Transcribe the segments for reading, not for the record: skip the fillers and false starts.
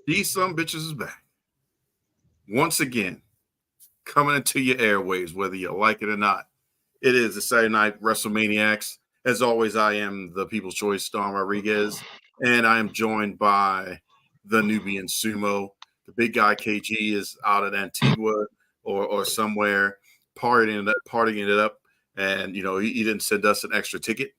These some bitches is back. Once again, coming into your airwaves, whether you like it or not. It is the Saturday Night Wrestlemaniacs. As always, I am the People's Choice, Don Rodriguez, and I am joined by the Nubian Sumo. The big guy KG is out at Antigua or somewhere partying it up, and he didn't send us an extra ticket,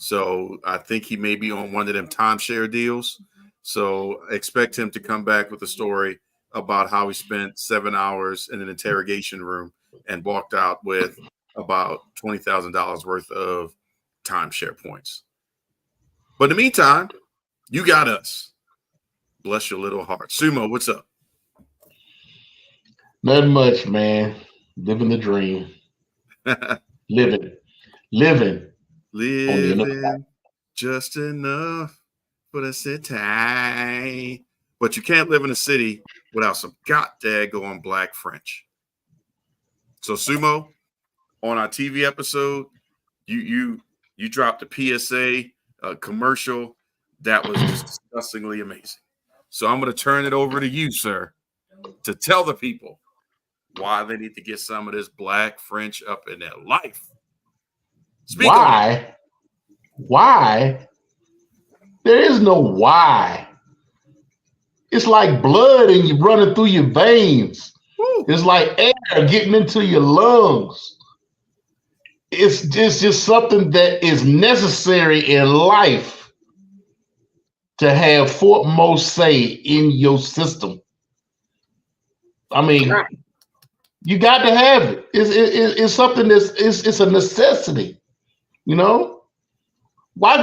so I think he may be on one of them timeshare deals. So expect him to come back with a story about how he spent 7 hours in an interrogation room and walked out with about $20,000 worth of timeshare points. But in the meantime, you got us. Bless your little heart. Sumo, what's up? Nothing much, man. Living the dream. Living. Just enough for the city. But you can't live in a city without some goddamn black French. So Sumo, on our TV episode, you dropped a PSA commercial that was just disgustingly amazing. So I'm going to turn it over to you, sir, to tell the people why they need to get some of this black French up in their life. Why? There is no why. It's like blood and you running through your veins. Woo. It's like air getting into your lungs. It's just something that is necessary in life to have Fort Mose in your system. I mean, you got to have it. It's something it's a necessity, Why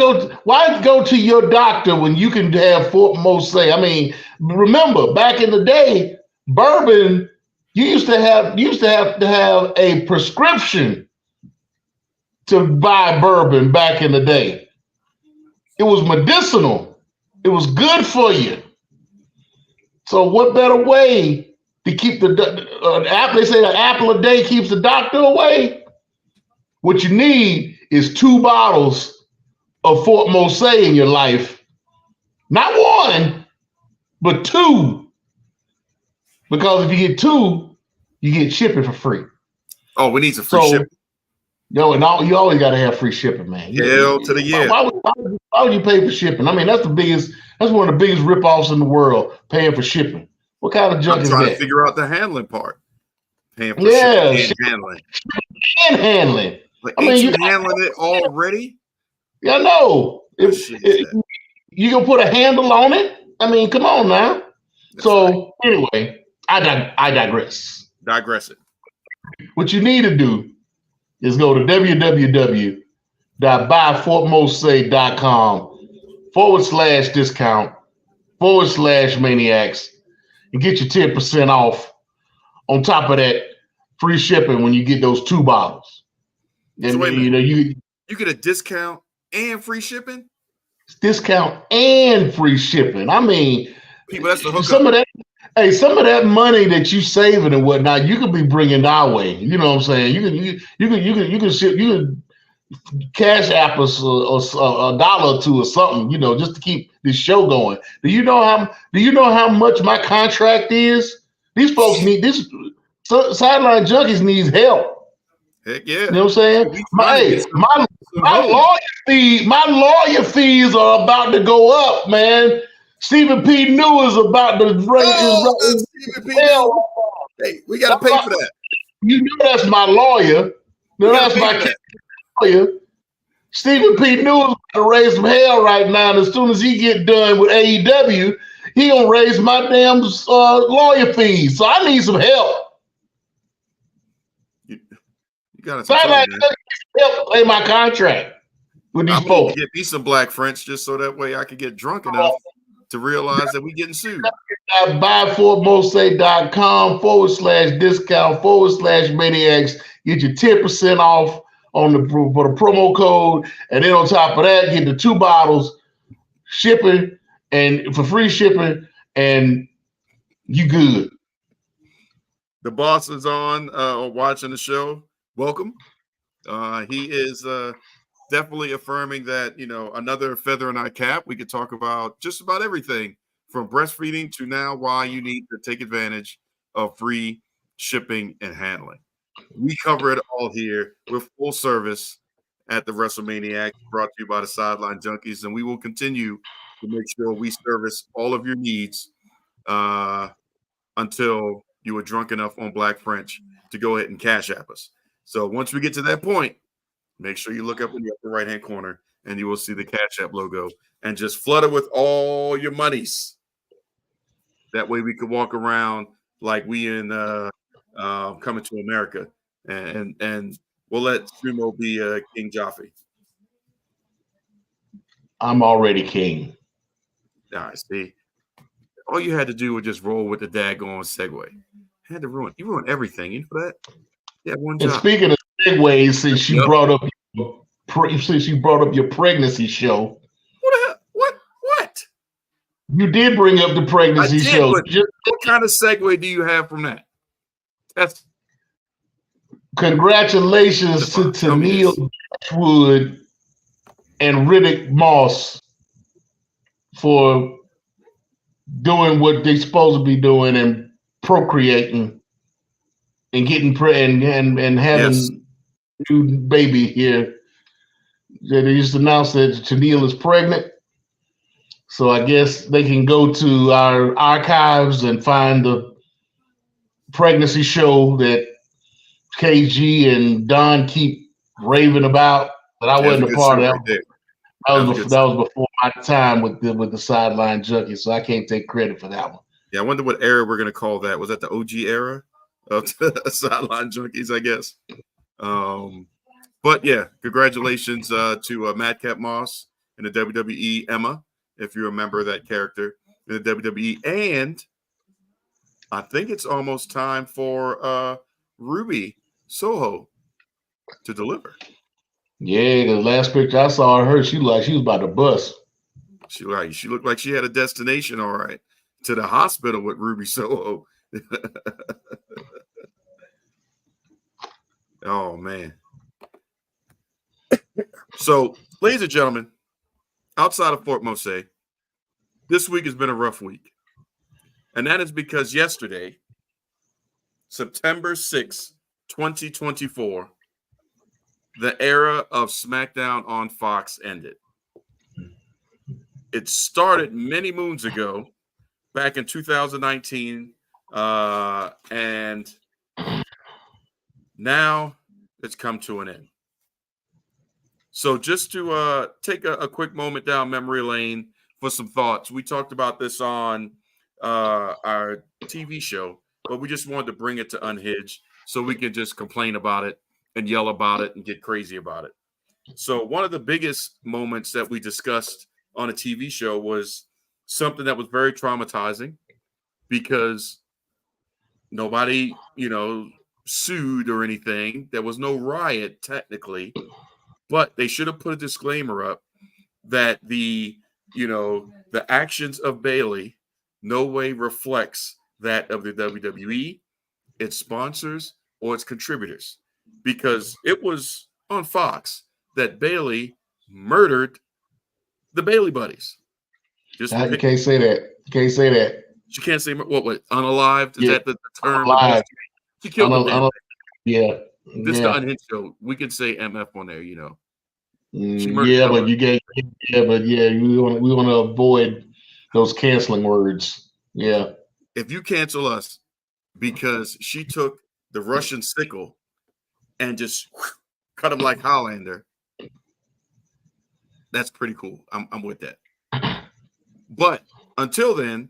go to your doctor when you can have Fort Mose? I mean, remember back in the day, bourbon, you used to have to have a prescription to buy bourbon back in the day. It was medicinal. It was good for you. So what better way to keep they say an apple a day keeps the doctor away? What you need is 2 bottles of Fort Mose in your life. Not 1, but 2. Because if you get 2, you get shipping for free. Oh, we need some free shipping. And you always got to have free shipping, man. Hell to the yeah. Why would you pay for shipping? I mean, that's one of the biggest ripoffs in the world, paying for shipping. What kind of junk is that? I'm trying to figure out the handling part. Paying for shipping and handling. And handling. Like, you handling it already? Yeah, no. If you gonna put a handle on it, I mean, come on now. That's so right. Anyway, I digress. Digress it. What you need to do is go to www.buyfortmose.com/discount/maniacs and get your 10% off. On top of that, free shipping when you get those 2 bottles. And so you get a discount and free shipping? Discount and free shipping. I mean, people, that's the hookup. Some of that money that you saving and whatnot, you could be bringing our way. You know what I'm saying? You can cash app us a dollar or two or something, just to keep this show going. Do you know how much my contract is? These folks need this. Sideline junkies needs help. Heck yeah. You know what I'm saying? We trying to get some My lawyer fees are about to go up, man. Stephen P. New is about to Stephen P. New. Hey, we got to pay for that. You know that's my lawyer. That's my lawyer. Stephen P. New is about to raise some hell right now. And as soon as he get done with AEW, he gonna raise my damn lawyer fees. So I need some help. You got to help pay my contract with these folks. Get me some Black French just so that way I can get drunk enough to realize that we getting sued. Buy4mosaic.com/discount/maniacs. Get your 10% off for the promo code, and then on top of that, get the 2 bottles shipping and for free shipping, and you good. The boss is on watching the show. Welcome. He is definitely affirming that, another feather in our cap. We could talk about just about everything from breastfeeding to now why you need to take advantage of free shipping and handling. We cover it all here with full service at the Wrestlemaniacs, brought to you by the Sideline Junkies, and we will continue to make sure we service all of your needs until you are drunk enough on Black French to go ahead and cash app us. So once we get to that point, make sure you look up in the upper right-hand corner and you will see the Cash App logo and just flood it with all your monies. That way we could walk around like we in Coming to America, and we'll let Sumo be King Jaffe. I'm already king. All right, see. All you had to do was just roll with the daggone segue. Had to ruin. You ruined everything. You know that? Yeah, one job. And speaking of segues, since you brought up your pregnancy show. What? You did bring up the pregnancy show. What kind of segue do you have from that? That's congratulations to Tennille Dashwood and Riddick Moss for doing what they're supposed to be doing and procreating and getting pregnant and having a new baby here. They just announced that Tennille is pregnant. So I guess they can go to our archives and find the pregnancy show that KG and Don keep raving about, but I wasn't a part of that. That was before my time with the Sideline Junkies, so I can't take credit for that one. Yeah, I wonder what era we're gonna call that. Was that the OG era of Sideline Junkies? I guess. But yeah, congratulations to Madcap Moss in the WWE, Emma, if you remember that character in the WWE, and I think it's almost time for Ruby Soho to deliver. Yeah, the last picture I saw of her, she was about to bust. She looked like she had a destination, all right, to the hospital with Ruby Soho. Oh man. So, ladies and gentlemen, outside of Fort Mose, this week has been a rough week. And that is because yesterday, September 6, 2024, the era of SmackDown on Fox ended. It started many moons ago, back in 2019, and now it's come to an end. So just to take a quick moment down memory lane for some thoughts. We talked about this on our TV show, but we just wanted to bring it to Unhinged so we can just complain about it and yell about it and get crazy about it. So one of the biggest moments that we discussed on a TV show was something that was very traumatizing because nobody, sued or anything. There was no riot technically, but they should have put a disclaimer up that the actions of Bayley no way reflects that of the WWE, its sponsors, or its contributors, because it was on Fox that Bailey murdered the Bailey buddies. Just You can't say that. You can't say that. She can't say what unalived? Is that the term? Alive. She killed the damn thing. Yeah. This the unhinged show. We could say MF on there, Yeah, but we want to avoid those canceling words. Yeah. If you cancel us because she took the Russian sickle and just cut him like Hollander, that's pretty cool. I'm with that. But until then,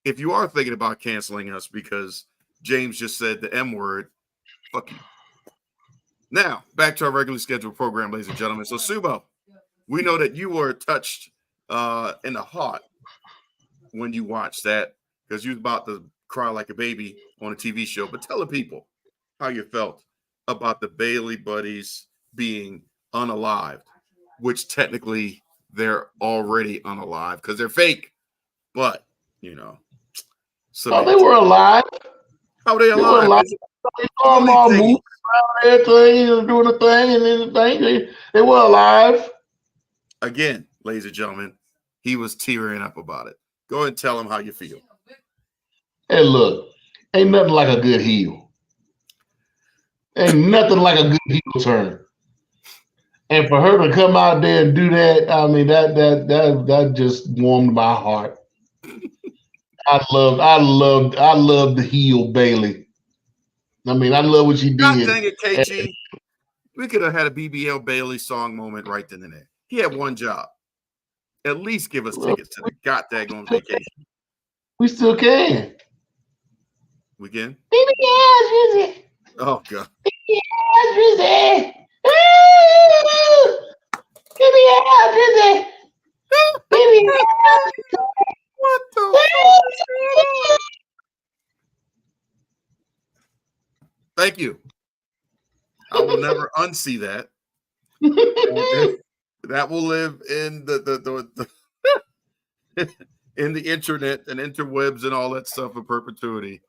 if you are thinking about canceling us because James just said the M word, fuck you. Now, back to our regularly scheduled program, ladies and gentlemen. So, Subo, we know that you were touched in the heart when you watched that because you was about to cry like a baby on a TV show. But tell the people how you felt about the Bailey buddies being unalived, which technically they're already unalive because they're fake. But, so they were alive. How were they alive? They were alive. Moving around everything, doing the thing, and anything. They were alive. Again, ladies and gentlemen, he was tearing up about it. Go ahead and tell him how you feel. Hey, look, ain't nothing like a good heel. Ain't nothing like a good heel turn. And for her to come out there and do that, I mean, that just warmed my heart. I loved the heel Bailey. I mean, I love what she did. God dang it, KG. We could have had a BBL Bailey song moment right then and there. He had one job. At least give us tickets to the goddamn vacation. We still can. We can? BBL, oh, God. BBL, BBL, What the fuck? Thank you. I will never unsee that. That will live in the in the internet and interwebs and all that stuff in perpetuity.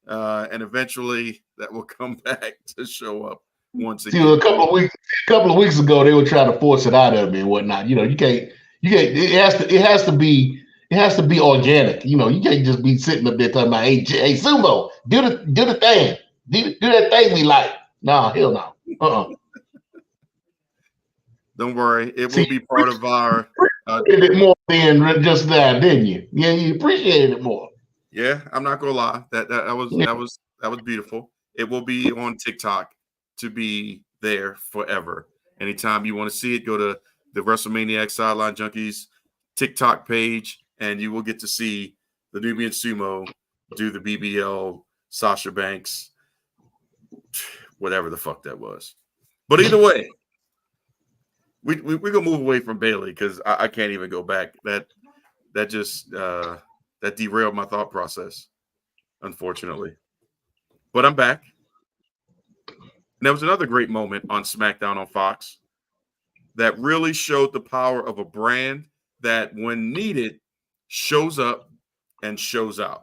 And eventually that will come back to show up once again. See, a couple of weeks ago, they were trying to force it out of me and whatnot. You can't. It has to be organic. You can't just be sitting up there talking about, hey Sumo, do the thing. Do that thing we like. Nah, hell no. Don't worry, it will be part of our. It more than just that, didn't you? Yeah, you appreciated it more. Yeah, I'm not gonna lie. That was beautiful. It will be on TikTok to be there forever. Anytime you want to see it, go to the Wrestlemaniacs Sideline Junkies TikTok page, and you will get to see the Nubian Sumo do the BBL Sasha Banks, whatever the fuck that was. But either way, we're gonna move away from Bailey because I can't even go back. That just that derailed my thought process, unfortunately. But I'm back. And there was another great moment on SmackDown on Fox that really showed the power of a brand that, when needed, shows up and shows out,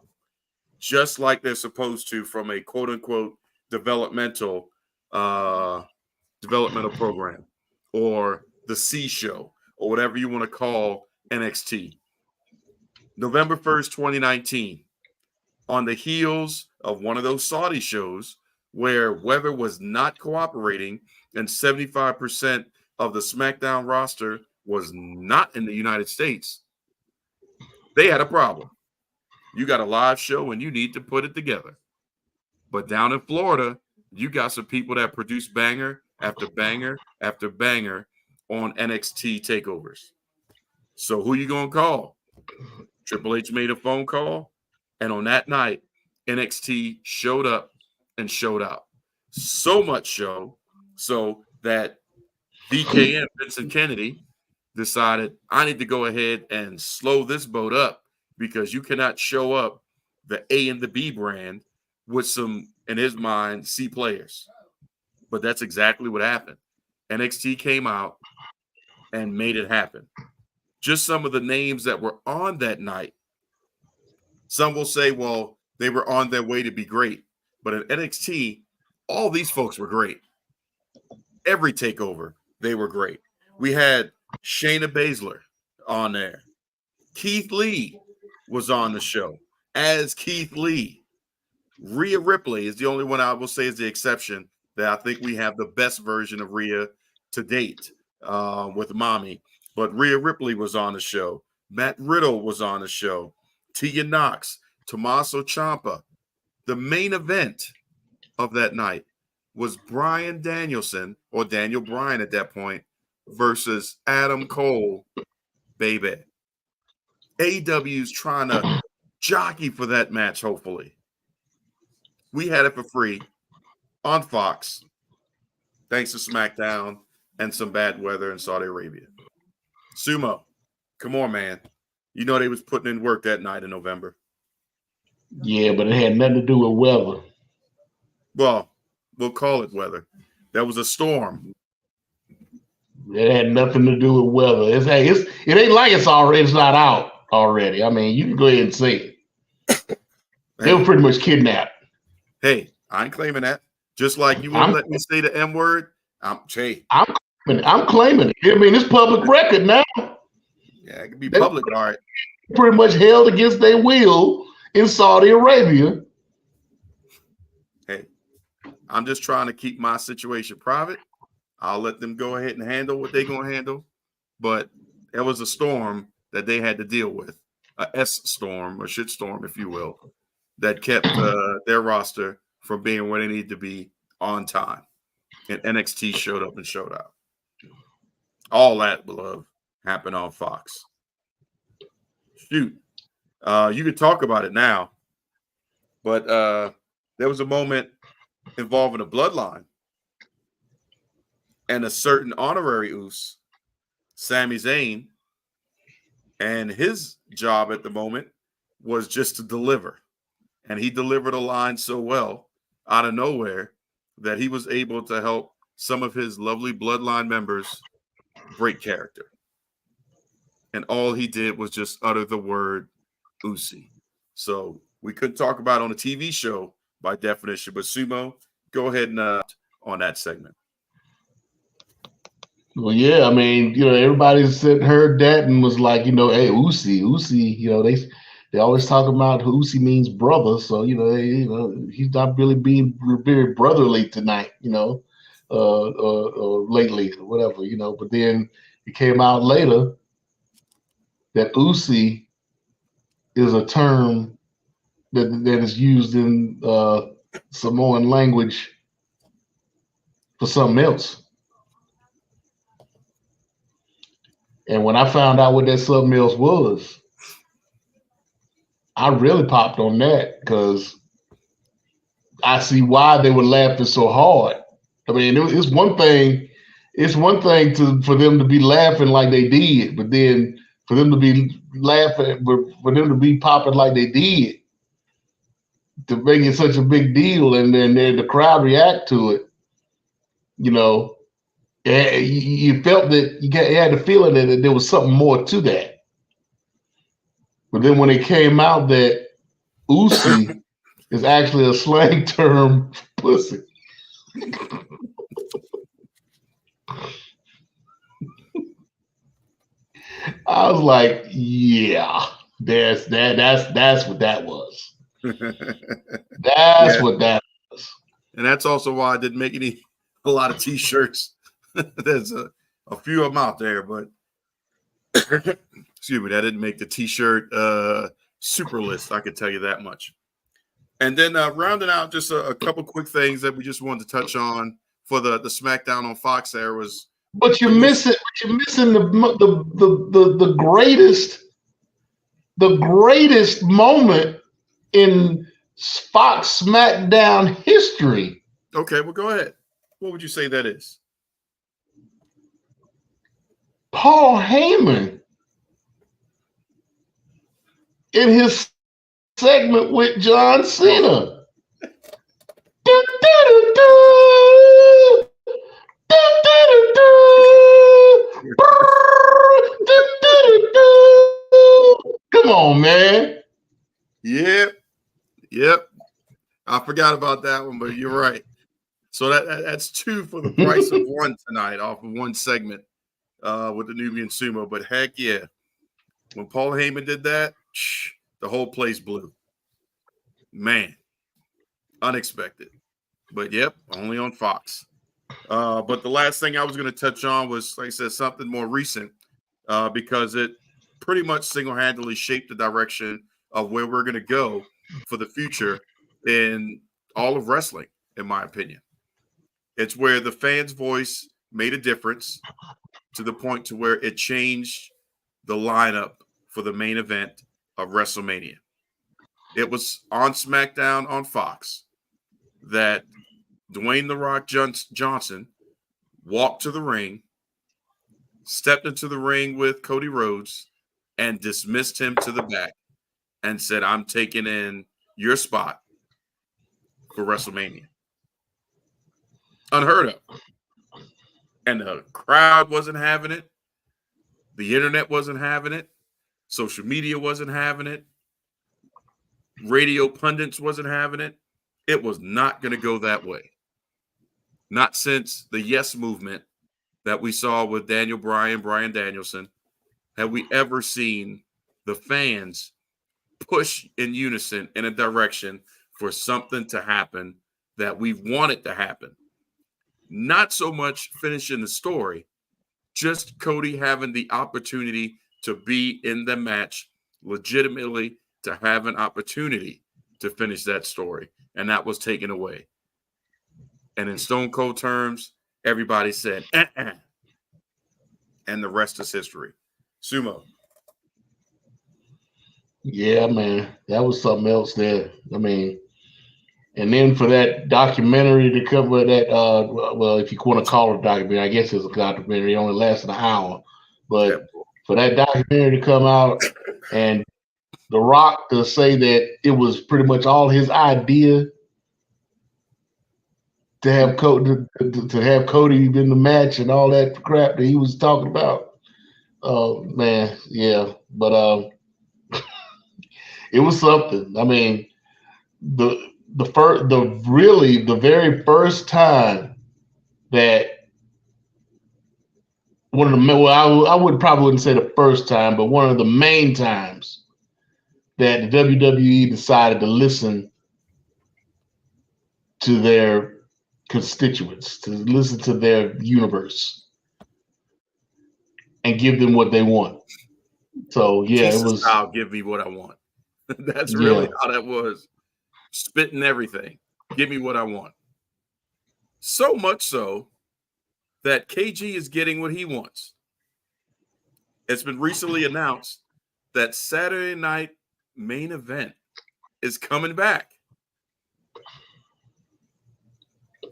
just like they're supposed to from a quote unquote developmental program or the C show or whatever you want to call NXT. November 1st, 2019, on the heels of one of those Saudi shows where weather was not cooperating and 75% of the SmackDown roster was not in the United States, they had a problem. You got a live show and you need to put it together. But down in Florida, you got some people that produce banger after banger after banger on NXT takeovers. So who you going to call? Triple H made a phone call, and on that night, NXT showed up and showed out. So much so that VKM, Vincent Kennedy, decided, I need to go ahead and slow this boat up because you cannot show up the A and the B brand with some, in his mind, C players. But that's exactly what happened. NXT came out and made it happen. Just some of the names that were on that night. Some will say, well, they were on their way to be great. But at NXT, all these folks were great. Every takeover, they were great. We had Shayna Baszler on there. Keith Lee was on the show as Keith Lee. Rhea Ripley is the only one I will say is the exception that I think we have the best version of Rhea to date with Mommy. But Rhea Ripley was on the show. Matt Riddle was on the show. Tegan Knox, Tommaso Ciampa. The main event of that night was Bryan Danielson, or Daniel Bryan at that point, versus Adam Cole, baby. AEW's trying to jockey for that match, hopefully. We had it for free on Fox, thanks to SmackDown and some bad weather in Saudi Arabia. Sumo, come on, man. You know they was putting in work that night in November. Yeah, but it had nothing to do with weather. Well, we'll call it weather. That was a storm. It had nothing to do with weather. It ain't like it's not out already. I mean, you can go ahead and say it. They were pretty much kidnapped. Hey, I ain't claiming that. Just like you won't let me say the M word. I'm claiming it. I mean, it's public record now. Yeah, it can be public, all right. Pretty much held against their will in Saudi Arabia. Hey, I'm just trying to keep my situation private. I'll let them go ahead and handle what they're going to handle. But there was a storm that they had to deal with, a S storm, a shit storm, if you will, that kept their roster from being where they need to be on time. And NXT showed up and showed out. All that, beloved, happened on Fox. Shoot. You could talk about it now, but there was a moment involving a bloodline and a certain honorary Uce, Sami Zayn, and his job at the moment was just to deliver. And he delivered a line so well out of nowhere that he was able to help some of his lovely bloodline members break character. And all he did was just utter the word Usi. So we couldn't talk about it on a TV show by definition, but Sumo, go ahead and on that segment. Well, yeah, I mean, everybody heard that and was like, hey, Usi, they always talk about Usi means brother, so he's not really being very brotherly tonight, lately, or whatever, But then it came out later that Usi is a term that is used in Samoan language for something else. And when I found out what that something else was, I really popped on that because I see why they were laughing so hard. I mean, it's one thing. It's one thing for them to be laughing like they did, but then for them to be laughing, for them to be popping like they did, to make it such a big deal, and then the crowd react to it, you felt that you had the feeling that there was something more to that. But then when it came out that Usi is actually a slang term for pussy. I was like, yeah, that's what that was. That's what that was. And that's also why I didn't make a lot of t-shirts. There's a few of them out there, but excuse me, that didn't make the t-shirt super list. I can tell you that much. And then rounding out just a couple quick things that we just wanted to touch on for the SmackDown on Fox there was. But you're missing the greatest moment in Fox SmackDown history. Okay, well, go ahead. What would you say that is? Paul Heyman in his segment with John Cena. Come on, man. Yep. I forgot about that one, but you're right. So that's two for the price of one tonight off of one segment. with the Nubian Sumo. But heck yeah, when Paul Heyman did that, the whole place blew. Man, unexpected. But yep, only on Fox. But the last thing I was going to touch on was, like I said, something more recent because it pretty much single-handedly shaped the direction of where we're going to go for the future in all of wrestling, in my opinion. It's where the fans' voice made a difference to the point to where it changed the lineup for the main event of WrestleMania. It was on SmackDown on Fox that Dwayne "The Rock" Johnson walked to the ring, stepped into the ring with Cody Rhodes, and dismissed him to the back and said, "I'm taking in your spot for WrestleMania." Unheard of. And the crowd wasn't having it. The internet wasn't having it. Social media wasn't having it. Radio pundits wasn't having it. It was not going to go that way. Not since the Yes movement that we saw with Daniel Bryan, Bryan Danielson, have we ever seen the fans push in unison in a direction for something to happen that we wanted to happen. Not so much finishing the story, just Cody having the opportunity to be in the match legitimately, to have an opportunity to finish that story. And that was taken away. And in Stone Cold terms, everybody said, and the rest is history. Sumo. Yeah, man, that was something else there. I mean, and then for that documentary to cover that, well, if you want to call it a documentary, I guess it's a documentary. It only lasted an hour, but for that documentary to come out and The Rock to say that it was pretty much all his idea to have Cody in the match and all that crap that he was talking about. Oh man, yeah, but it was something. I mean, the very first time that I wouldn't say the first time, but one of the main times that the WWE decided to listen to their constituents, to listen to their universe, and give them what they want. So yeah, Jesus it was. style, give me what I want. That's really how that was. Spitting everything. Give me what I want. So much so that KG is getting what he wants. It's been recently announced that Saturday Night Main Event is coming back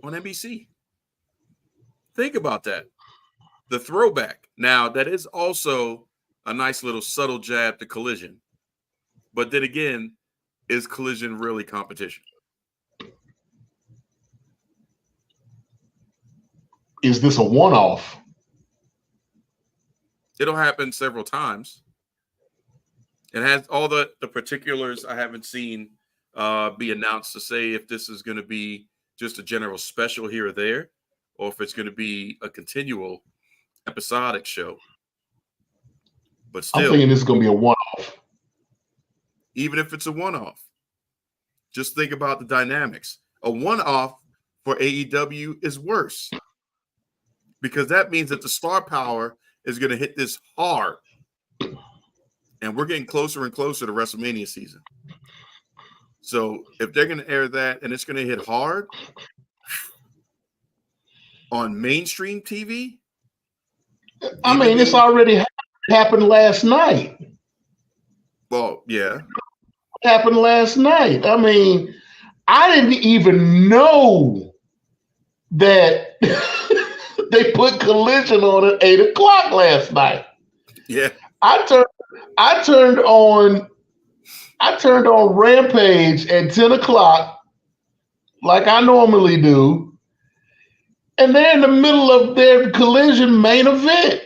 on NBC. Think about that. The throwback. Now, that is also a nice little subtle jab to Collision. But then again, is Collision really competition? Is this a one-off? It'll happen several times. It has all the particulars I haven't seen be announced to say if this is going to be just a general special here or there, or if it's going to be a continual episodic show. But still, I'm thinking this is going to be a one-off. Even if it's a one-off, just think about the dynamics. A one-off for AEW is worse because that means that the star power is going to hit this hard. And we're getting closer and closer to WrestleMania season. So if they're going to air that and it's going to hit hard on mainstream TV. I mean, it's already happened last night. Well, yeah. It happened last night. I mean, I didn't even know that they put Collision on at 8:00 last night. Yeah. I turned on Rampage at 10:00 like I normally do. And they're in the middle of their Collision main event.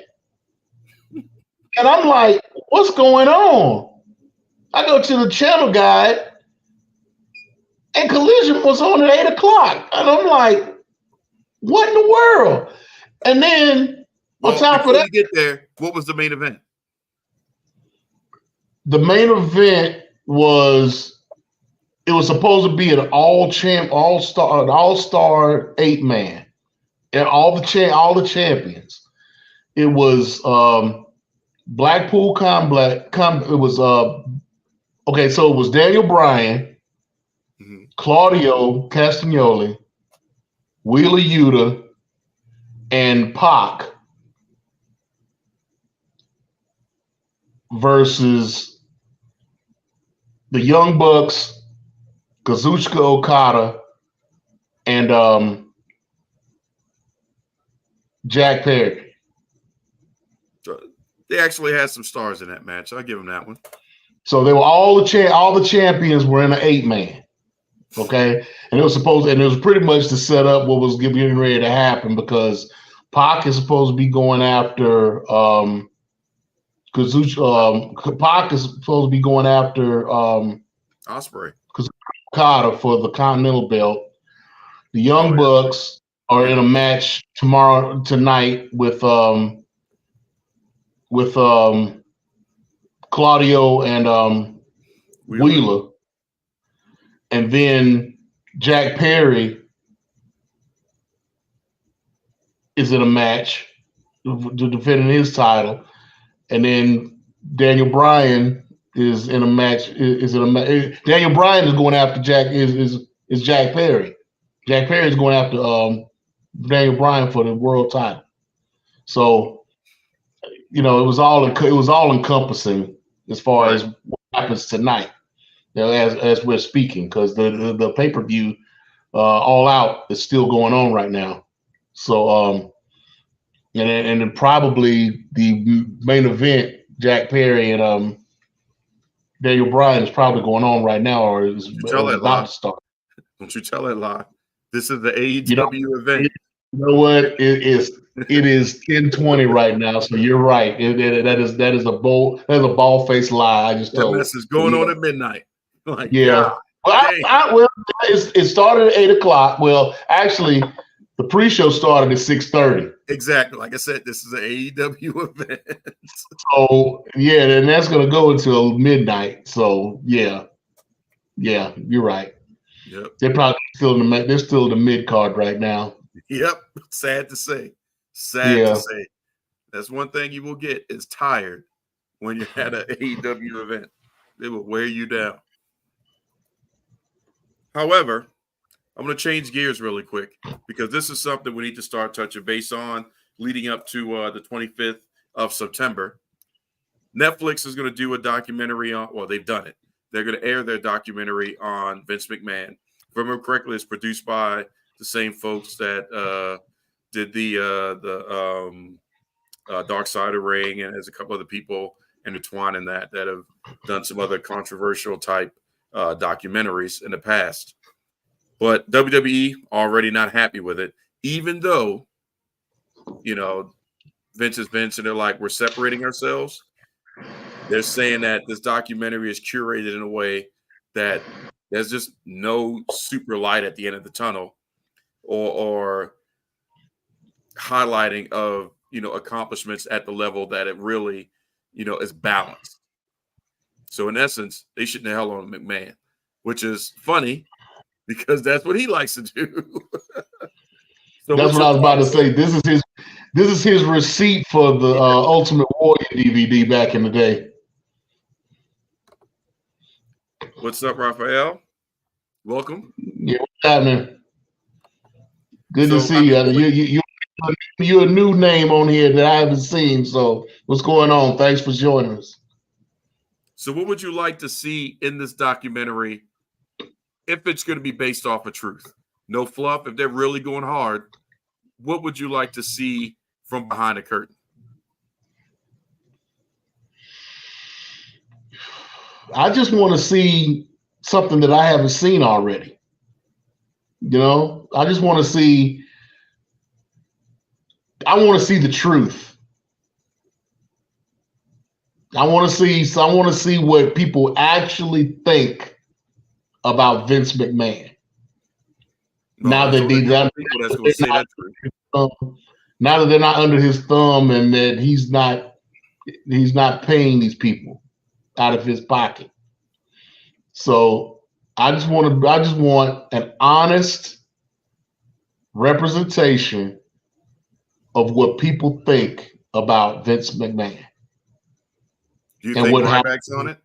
And I'm like, what's going on? I go to the channel guide and Collision was on at 8:00. And I'm like, what in the world? And then What time for before that? you get there, what was the main event? The main event was supposed to be an all-star 8-man, and all the champions. It was Blackpool Combat. It was okay. So it was Daniel Bryan, Claudio Castagnoli, Wheeler Yuta, and Pac versus the Young Bucks, Kazuchika Okada, and Jack Perry. So they actually had some stars in that match. I'll give them that one. So they were all the champions were in an 8-man. Okay, and it was pretty much to set up what was getting ready to happen, because Pac is supposed to be going after Pac is supposed to be going after Ospreay, Okada for the Continental Belt. The Young Bucks are in a match tonight with Claudio and Wheeler. And then Jack Perry is in a match defending his title, and then Daniel Bryan is in a match. Daniel Bryan is going after Jack Perry. Jack Perry is going after Daniel Bryan for the world title. So, it was all encompassing as far as what happens tonight. As we're speaking, because the pay-per-view All Out is still going on right now. So and then probably the main event, Jack Perry and Daniel Bryan, is probably going on right now, or is about to start. Don't you tell that lie. This is the AEW event. You know what? It is 10:20 right now, so you're right. That is a ball-faced lie. I just told you. That mess is going on at midnight. Like, yeah. Well, it started at 8:00. Well, actually, the pre-show started at 6:30. Exactly. Like I said, this is an AEW event. So yeah, and that's gonna go until midnight. So yeah, you're right. Yep. They're probably still in the mid card right now. Yep. Sad to say. To say. That's one thing you will get is tired when you're at an AEW event. They will wear you down. However, I'm going to change gears really quick, because this is something we need to start touching base on leading up to the 25th of September. Netflix is going to do a documentary on, well, they've done it. They're going to air their documentary on Vince McMahon. If I remember correctly, it's produced by the same folks that did the Dark Side of Ring, and there's a couple other people intertwined in that have done some other controversial type documentaries in the past. But WWE already not happy with it, even though, Vince is Vince, and they're like, we're separating ourselves. They're saying that this documentary is curated in a way that there's just no super light at the end of the tunnel or highlighting of, accomplishments at the level that it really, is balanced. So in essence, they shouldn't have hell on McMahon, which is funny because that's what he likes to do. So that's what I was about to say. This is his receipt for the Ultimate Warrior DVD back in the day. What's up, Raphael? Welcome. Yeah, what's happening? Good to see you. You're a new name on here that I haven't seen. So what's going on? Thanks for joining us. So what would you like to see in this documentary if it's going to be based off of truth? No fluff. If they're really going hard, what would you like to see from behind the curtain? I just want to see something that I haven't seen already. I just want to see. I want to see the truth. I want to see what people actually think about Vince McMahon. Now that these people that's going to say that truth. Now that they're not under his thumb and that he's not paying these people out of his pocket. So I just want an honest representation of what people think about Vince McMahon. Do you And think what happened? Ryback's on it?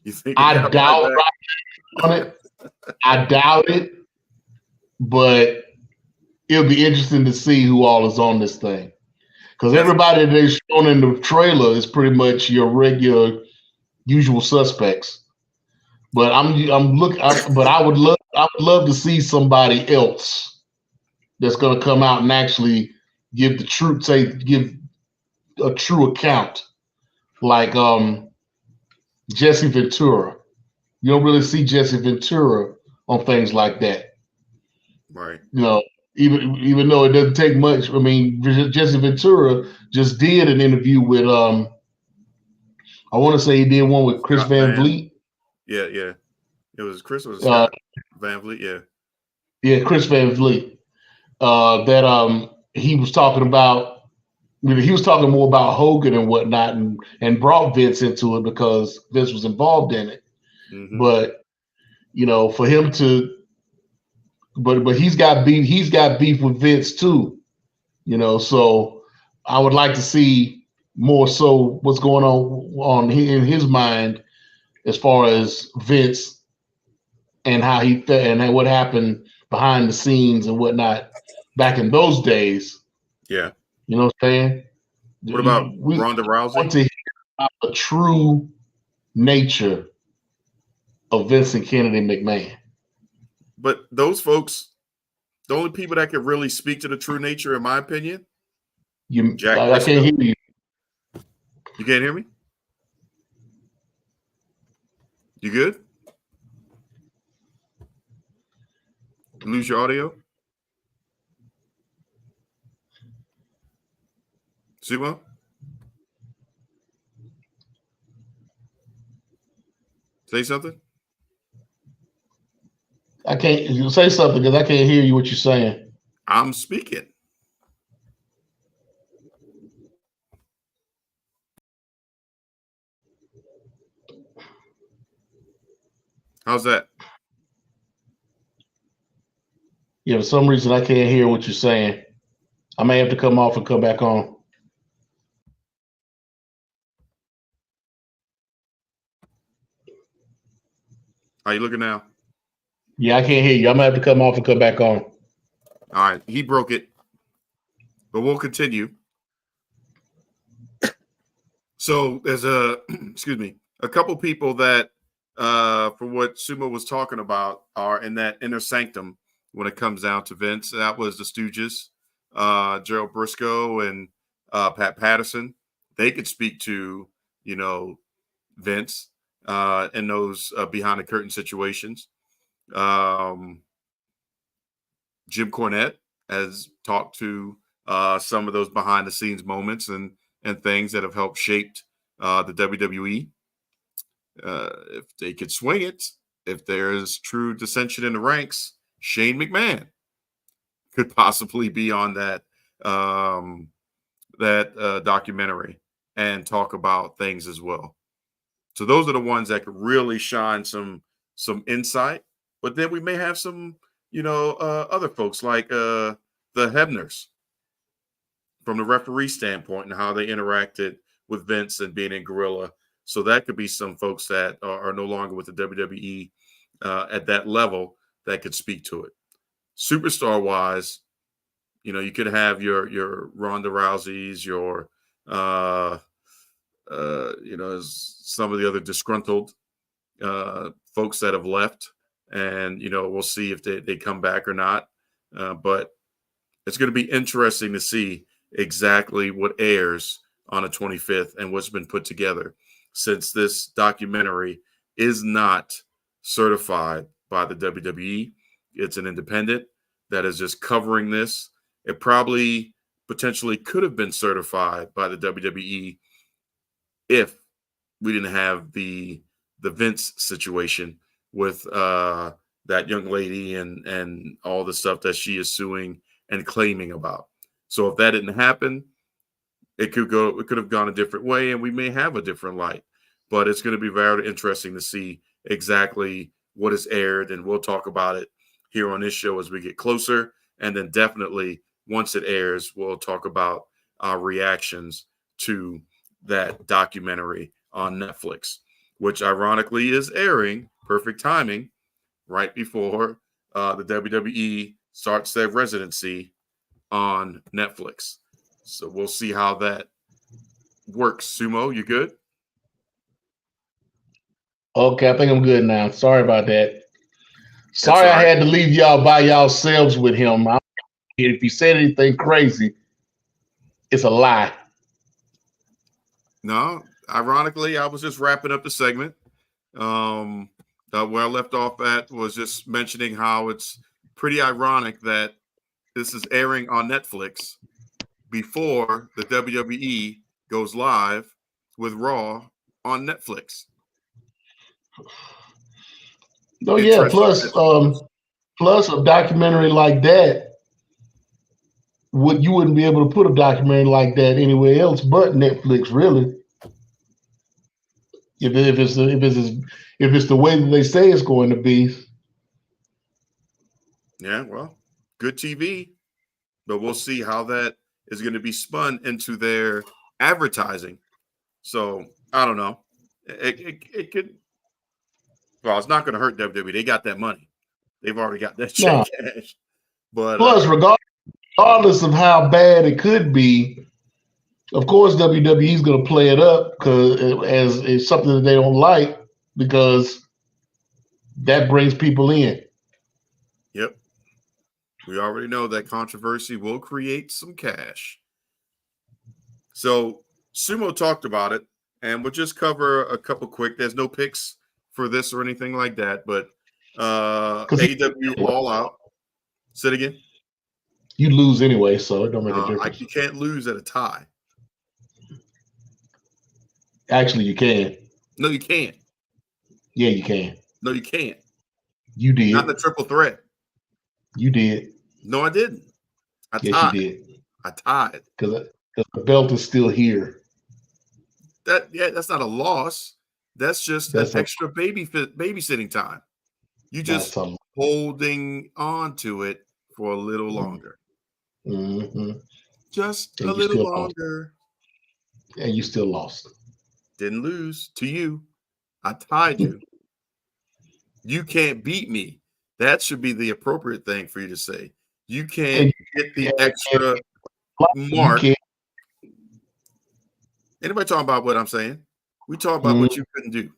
You think I doubt Ryback on it. I doubt it, but it'll be interesting to see who all is on this thing. Because everybody they've shown in the trailer is pretty much your regular, usual suspects. But but I would love to see somebody else that's going to come out and actually give a true account, like Jesse Ventura. You don't really see Jesse Ventura on things like that, right? Even though it doesn't take much. I mean, Jesse Ventura just did an interview with I want to say he did one with Chris Van Vliet. Yeah. It was Chris or Scott Van Vliet. Yeah. Yeah, Chris Van Vliet. That he was talking about. He was talking more about Hogan and whatnot, and brought Vince into it because Vince was involved in it. Mm-hmm. But for him to, but he's got beef with Vince too. So I would like to see more so what's going on in his mind as far as Vince and how he and what happened behind the scenes and whatnot back in those days. Yeah. You know what I'm saying? What about Ronda Rousey? Want to hear about the true nature of Vincent Kennedy McMahon. But those folks, the only people that can really speak to the true nature, in my opinion, Jack I can't hear you. You can't hear me? You good? You lose your audio? Sumo? Say something? I can't. You say something because I can't hear you what you're saying. I'm speaking. How's that? Yeah, for some reason I can't hear what you're saying. I may have to come off and come back on. How you looking now? Yeah, I can't hear you. I'm gonna have to come off and come back on. All right, he broke it, but we'll continue. So there's a couple people that, for what Sumo was talking about, are in that inner sanctum when it comes down to Vince. That was the Stooges, Gerald Briscoe and Pat Patterson. They could speak to, Vince in those behind the curtain situations. Jim Cornette has talked to some of those behind the scenes moments and things that have helped shaped the WWE. If they could swing it, if there is true dissension in the ranks, Shane McMahon could possibly be on that documentary and talk about things as well. So those are the ones that could really shine some insight. But then we may have some, other folks like the Hebners from the referee standpoint and how they interacted with Vince and being in Gorilla. So that could be some folks that are no longer with the WWE at that level that could speak to it. Superstar wise, you could have your Ronda Rouseys, your some of the other disgruntled folks that have left, and we'll see if they come back or not. But it's going to be interesting to see exactly what airs on the 25th and what's been put together, since this documentary is not certified by the WWE. It's an independent that is just covering this. It probably potentially could have been certified by the WWE if we didn't have the Vince situation with that young lady and all the stuff that she is suing and claiming about. So if that didn't happen, it could have gone a different way, and we may have a different light. But it's going to be very interesting to see exactly what is aired, and we'll talk about it here on this show as we get closer. And then definitely once it airs, we'll talk about our reactions to that documentary on Netflix, which ironically is airing, perfect timing, right before the WWE starts their residency on Netflix. So we'll see how that works. Sumo, you good? Okay, I think I'm good now. Sorry about that. That's Sorry all I right. had to leave y'all by yourselves with him. If he said anything crazy, it's a lie. No, ironically, I was just wrapping up the segment. Where I left off at was just mentioning how it's pretty ironic that this is airing on Netflix before the WWE goes live with Raw on Netflix. Oh yeah, Interesting. plus a documentary like that, you wouldn't be able to put a documentary like that anywhere else but Netflix, really. If it's the way that they say it's going to be. Yeah, well, good TV, but we'll see how that is going to be spun into their advertising. So I don't know. It could. Well, it's not going to hurt WWE. They got that money. They've already got that check No. cash. But Plus, regardless of how bad it could be, of course WWE is going to play it up because as it's something that they don't like because that brings people in. Yep. We already know that controversy will create some cash. So Sumo talked about it, and we'll just cover a couple quick. There's no picks for this or anything like that, but AEW All Out. Say it again. You lose anyway, so it don't make a difference. You can't lose at a tie. Actually, you can. No, you can't. Yeah, you can. No, you can't. You did. Not the triple threat. You did. No, I didn't. Yes, you did. I tied. Because the belt is still here. That's not a loss. That's just That's an extra babysitting time. You just holding on to it for a little longer. Mm-hmm. Just a little longer. And you still lost. Didn't lose to you. I tied you. You can't beat me. That should be the appropriate thing for you to say. You can't get the extra mark. Anybody talking about what I'm saying? We talk about what you couldn't do.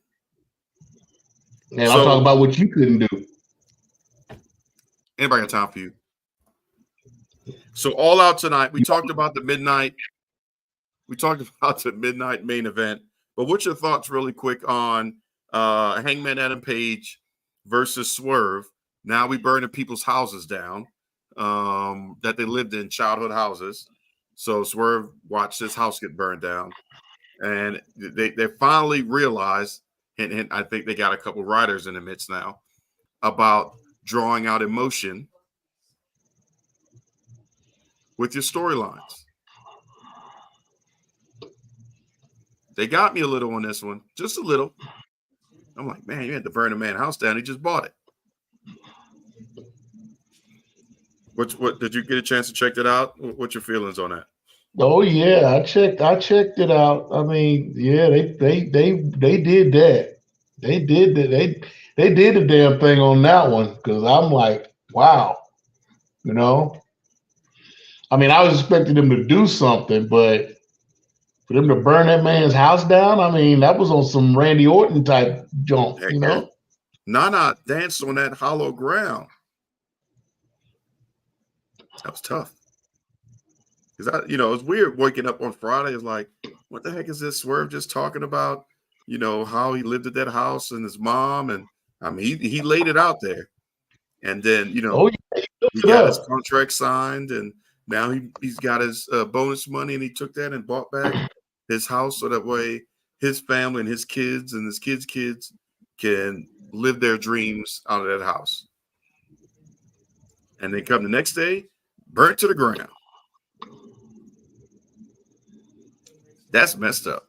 And I'm talking about what you couldn't do. Anybody got time for you? So All Out tonight. We talked about the midnight. We talked about the midnight main event. But what's your thoughts, really quick, on Hangman Adam Page versus Swerve? Now we burning people's houses down that they lived in, childhood houses. So Swerve watched his house get burned down, and they finally realized, and I think they got a couple writers in the midst now, about drawing out emotion with your storylines. They got me a little on this one, just a little. I'm like, man, you had to burn a man's house down. He just bought it. What did you get a chance to check that out? What's your feelings on that? Oh yeah, I checked it out. I mean, yeah, they did that. They did that. They did the damn thing on that one because I'm like, wow, you know. I mean, I was expecting them to do something, but for them to burn that man's house down, I mean, that was on some Randy Orton type jump, you know. Nana danced on that hollow ground. That was tough. Because it was weird waking up on Friday. It's like, what the heck is this Swerve just talking about? How he lived at that house and his mom, and I mean, he laid it out there. And then, he got his contract signed, and now he's got his bonus money, and he took that and bought back his house so that way his family and his kids kids can live their dreams out of that house. And then come the next day, burnt to the ground. That's messed up.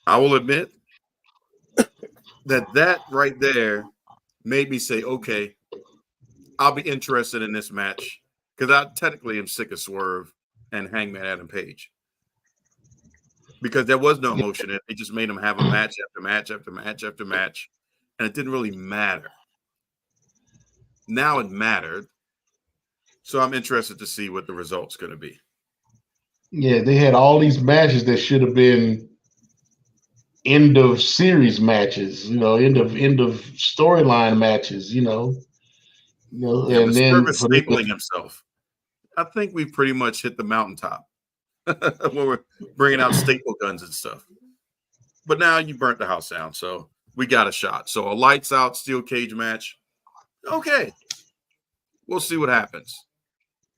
I will admit that right there made me say, okay, I'll be interested in this match because I technically am sick of Swerve and Hangman Adam Page because there was no emotion in it. They just made them have a match after match after match after match, and it didn't really matter. Now it mattered, so I'm interested to see what the result's going to be. Yeah, they had all these matches that should have been end of series matches, end of storyline matches, Yeah, and with Swerve then is for them stapling himself, I think we've pretty much hit the mountaintop when we're bringing out staple guns and stuff. But now you burnt the house down, so we got a shot. So a lights out steel cage match. Okay, we'll see what happens.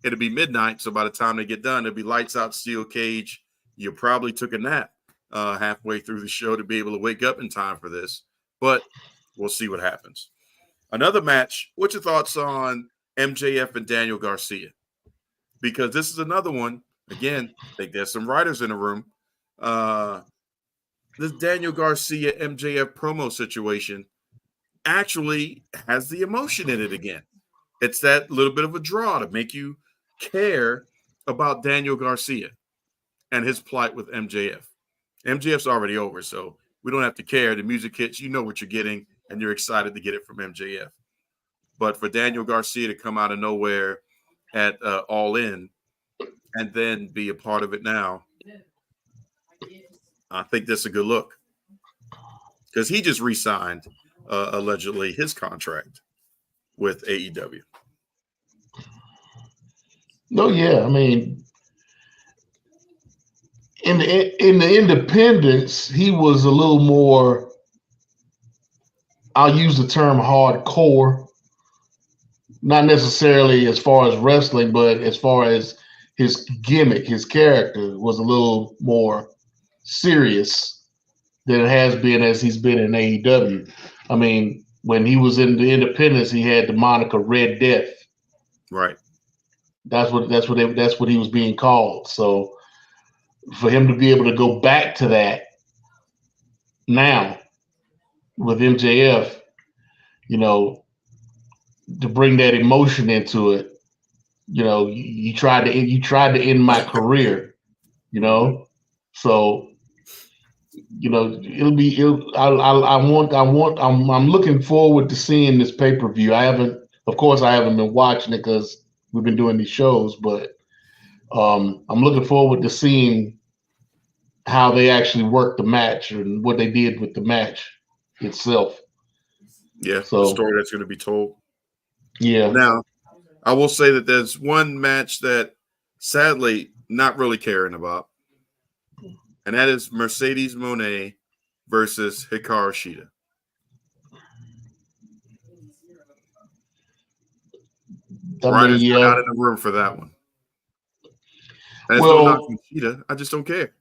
It'll be midnight, so by the time they get done, it'll be lights out steel cage. You probably took a nap halfway through the show to be able to wake up in time for this, but we'll see what happens. Another match. What's your thoughts on MJF and Daniel Garcia? Because this is another one. Again, I think there's some writers in the room. This Daniel Garcia MJF promo situation actually has the emotion in it again. It's that little bit of a draw to make you care about Daniel Garcia and his plight with MJF. MJF's already over, so we don't have to care. The music hits, you know what you're getting, and you're excited to get it from MJF. But for Daniel Garcia to come out of nowhere at All In and then be a part of it now, I think that's a good look. Because he just re-signed, allegedly, his contract with AEW. No, yeah, I mean, in the independents, he was a little more. I'll use the term hardcore, not necessarily as far as wrestling, but as far as his gimmick, his character was a little more serious than it has been as he's been in AEW. I mean, when he was in the independents, he had the moniker Red Death. Right. That's what he was being called. So for him to be able to go back to that now with MJF, to bring that emotion into it, you tried to end my career, Mm-hmm. so I'm looking forward to seeing this pay-per-view. Of course I haven't been watching it because we've been doing these shows, but I'm looking forward to seeing how they actually worked the match and what they did with the match itself. Yeah, the So story that's going to be told. yeah, Now, I will say that there's one match that sadly not really caring about, and that is Mercedes Moné versus Hikaru Shida. I mean, Writers were yeah. not in the room for that one. And it's no knock Well, on Shida. I just don't care.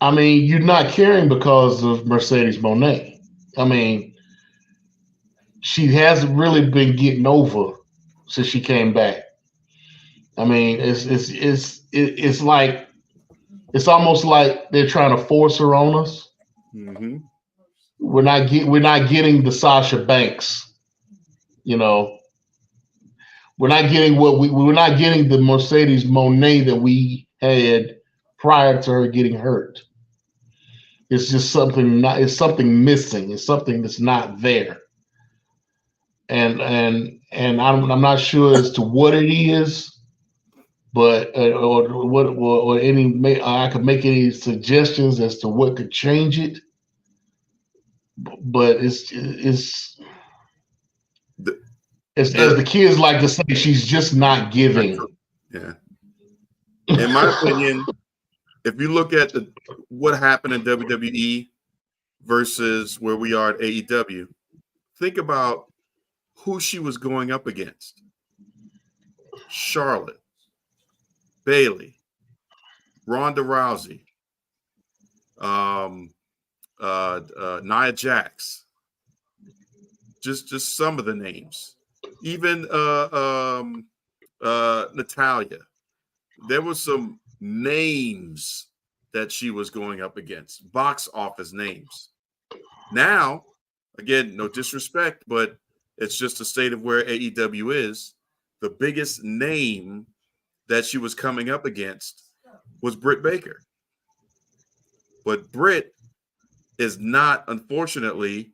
I mean, you're not caring because of Mercedes Moné. I mean, she hasn't really been getting over since she came back. I mean, it's like it's almost like they're trying to force her on us. Mm-hmm. We're not getting the Sasha Banks, you know. We're not getting the Mercedes Moné that we had prior to her getting hurt. It's just it's something missing. It's something that's not there. And I'm not sure as to what it is, but or what or any I could make any suggestions as to what could change it. But The, as the kids like to say, she's just not giving. yeah. In my opinion, if you look at what happened in WWE versus where we are at AEW, think about who she was going up against. Charlotte, Bayley, Ronda Rousey, Nia Jax. Just some of the names. even Natalia. There were some names that she was going up against, box office names. Now, again, no disrespect, but it's just a state of where AEW is. The biggest name that she was coming up against was Britt Baker. But Britt is not, unfortunately,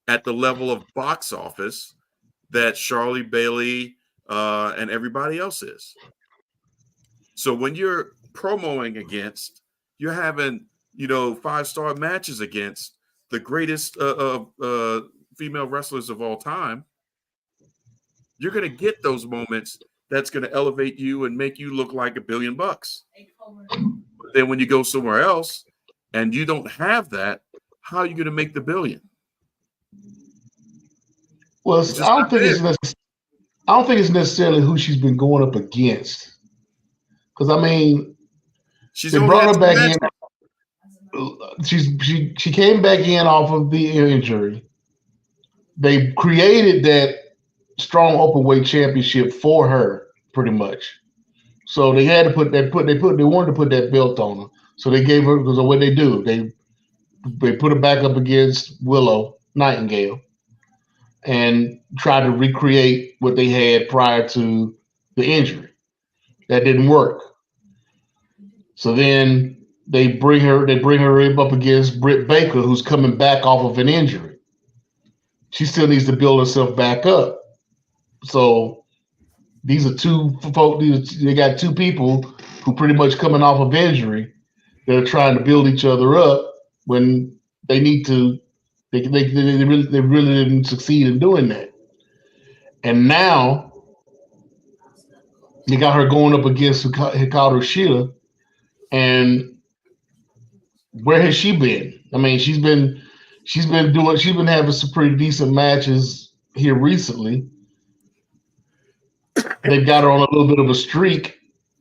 at the level of box office that Charlie Bailey and everybody else is. So when you're promoting against, you're having, 5-star matches against the greatest female wrestlers of all time. You're going to get those moments that's going to elevate you and make you look like $1 billion. But then when you go somewhere else and you don't have that, how are you going to make the billion? Well, I don't think it's necessarily who she's been going up against. Because I mean, they brought her back in. She came back in off of the injury. They created that strong openweight championship for her, pretty much. So they had to they wanted to put that belt on her. So they gave her, because of what they do, they put her back up against Willow Nightingale and tried to recreate what they had prior to the injury. That didn't work. So then they bring her up against Britt Baker, who's coming back off of an injury. She still needs to build herself back up. So these are two folk. They got two people who pretty much coming off of injury. They're trying to build each other up when they need to. They really didn't succeed in doing that. And now they got her going up against Hikaru Shida. And where has she been? I mean, she's been having some pretty decent matches here recently. They've got her on a little bit of a streak,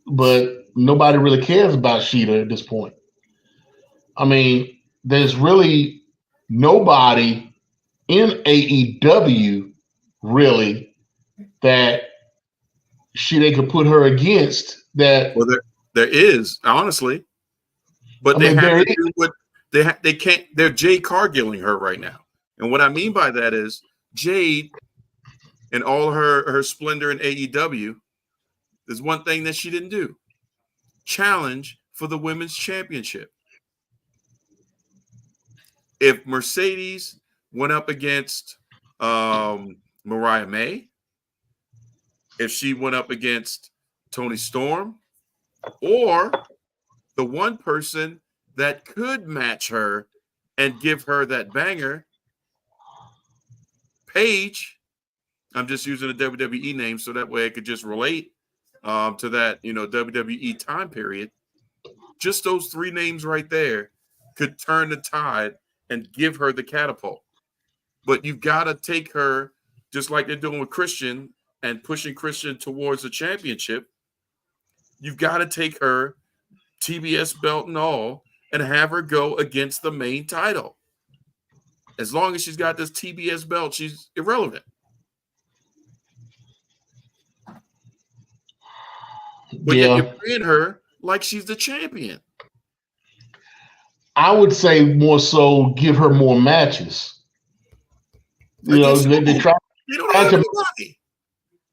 but nobody really cares about Shida at this point. I mean, there's really nobody in AEW really that they could put her against that. Well, there is, honestly, but they have to do what they can't. They're Jade Cargilling her right now, and what I mean by that is Jade, and all her splendor in AEW, there's one thing that she didn't do: challenge for the women's championship. If Mercedes went up against Mariah May, if she went up against Toni Storm, or the one person that could match her and give her that banger, Paige. I'm just using a WWE name so that way I could just relate to that, WWE time period. Just those three names right there could turn the tide and give her the catapult. But you've got to take her, just like they're doing with Christian and pushing Christian towards the championship. You've got to take her, TBS belt and all, and have her go against the main title. As long as she's got this TBS belt, she's irrelevant. But yet you're playing her like she's the champion. I would say more so give her more matches. They try to.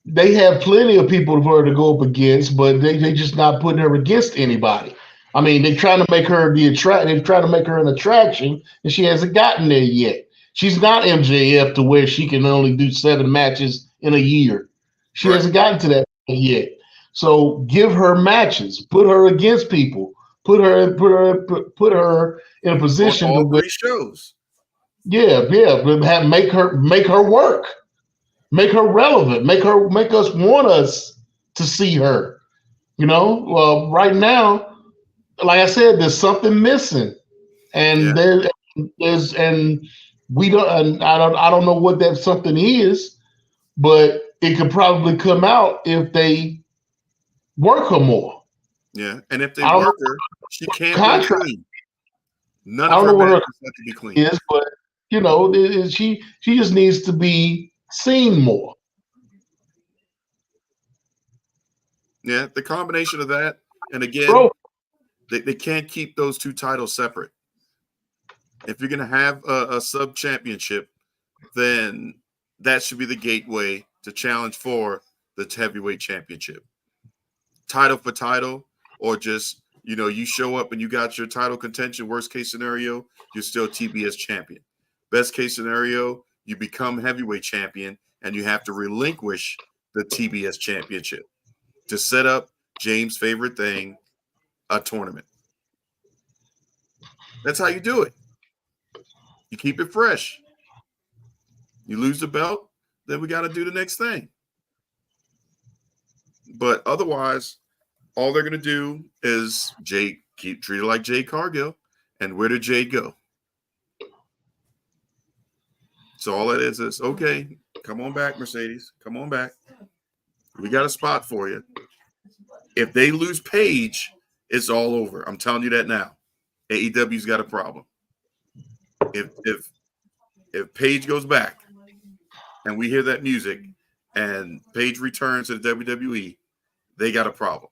They have plenty of people for her to go up against, but they just not putting her against anybody. I mean, they're trying to make her they're trying to make her an attraction, and she hasn't gotten there yet. She's not MJF to where she can only do 7 matches in a year. She hasn't gotten to that yet. So give her matches, put her against people, put her in a position on all 3 shows. Yeah, make her work, make her relevant, make us want us to see her. Right now, like I said, there's something missing, and we don't. And I don't know what that something is, but it could probably come out if they work her more. Yeah, and if they work her, she can't be clean. None of her matches have to be clean. Is, but she just needs to be seen more. Yeah, the combination of that, and again, Bro, they can't keep those two titles separate. If you're going to have a sub championship, then that should be the gateway to challenge for the heavyweight championship. Title for title, or just, you show up and you got your title contention. Worst case scenario, you're still TBS champion. Best case scenario, you become heavyweight champion and you have to relinquish the TBS championship to set up James' favorite thing, a tournament. That's how you do it. You keep it fresh. You lose the belt, then we got to do the next thing. But otherwise, all they're going to do is keep treated like Jade Cargill. And where did Jade go? So all it is, okay, come on back, Mercedes. Come on back. We got a spot for you. If they lose Paige, it's all over. I'm telling you that now. AEW's got a problem. If Paige goes back and we hear that music and Paige returns to the WWE, they got a problem.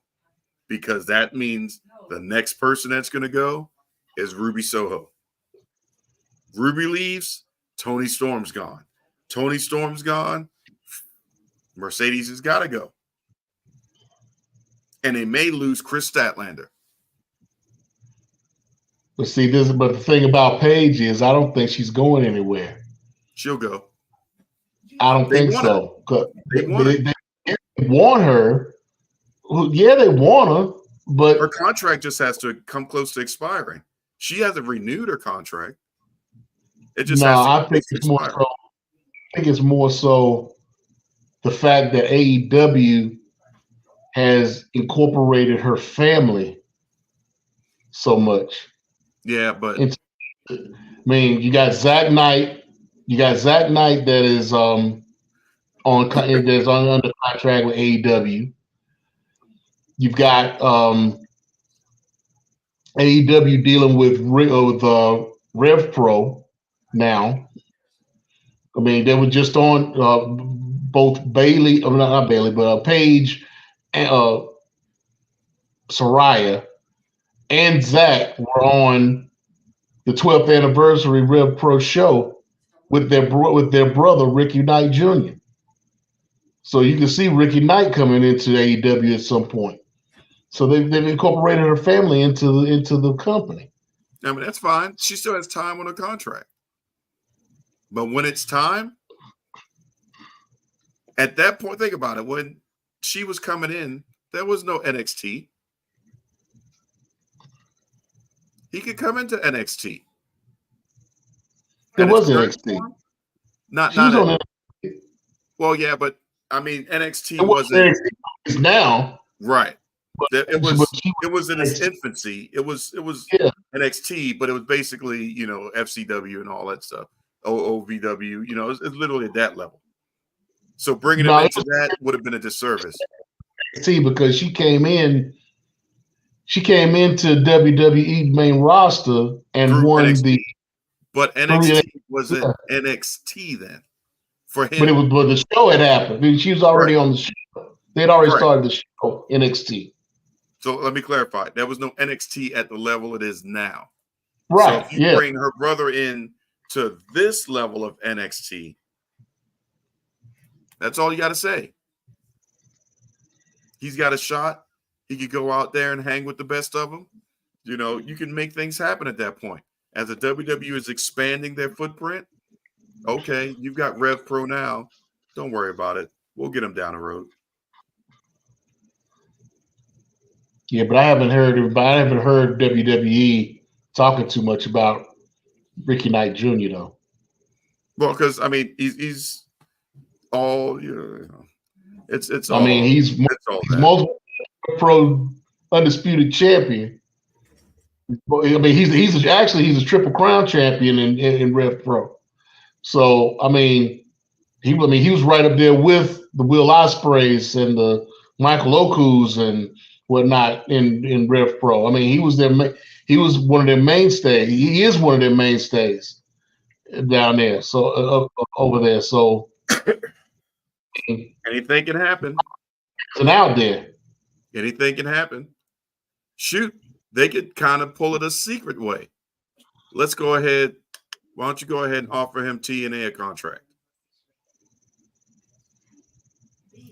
Because that means the next person that's going to go is Ruby Soho. Ruby leaves, Tony Storm's gone. Tony Storm's gone, Mercedes has got to go. And they may lose Chris Statlander. but the thing about Paige is I don't think she's going anywhere. She'll go. I don't think so. They want her. Yeah, they want her, but her contract just has to come close to expiring. She hasn't renewed her contract. It just has to I think it's more so. I think it's more so the fact that AEW has incorporated her family so much. Yeah, but I mean, you got Zach Knight. You got Zach Knight that is under contract with AEW. You've got AEW dealing with Rev Pro now. I mean, they were just on both Bailey, not Bailey, but Paige and Soraya and Zach were on the 12th anniversary Rev Pro show with their brother Ricky Knight Jr. So you can see Ricky Knight coming into AEW at some point. So they've incorporated her family into the company. I mean, that's fine. She still has time on her contract. But when it's time, at that point, think about it. When she was coming in, there was no NXT. He could come into NXT. There was NXT. Not on NXT. Well, yeah, but I mean, NXT wasn't NXT now. Right. It was in its infancy. It was NXT, but it was basically, FCW and all that stuff. OVW, it's literally at that level. So bringing it into that would have been a disservice. See, because she came into WWE main roster and won NXT. But NXT wasn't NXT then for him. But the show had happened. I mean, she was already on the show. They'd already started the show, NXT. So let me clarify. There was no NXT at the level it is now. Right. So if you bring her brother in to this level of NXT, that's all you got to say. He's got a shot. He could go out there and hang with the best of them. You can make things happen at that point. As the WWE is expanding their footprint, okay, you've got Rev Pro now. Don't worry about it. We'll get them down the road. Yeah, but I haven't heard WWE talking too much about Ricky Knight Jr. though. Well, because I mean, he's all it's all. I mean, he's multiple pro undisputed champion. I mean, he's a Triple Crown champion in Rev Pro. So I mean, he was right up there with the Will Ospreays and the Michael Okus and whatnot in Rev Pro. I mean, he was one of their mainstays. He is one of their mainstays down there. So over there. So anything can happen. And out there. Anything can happen. Shoot, they could kind of pull it a secret way. Let's go ahead. Why don't you go ahead and offer him TNA a contract?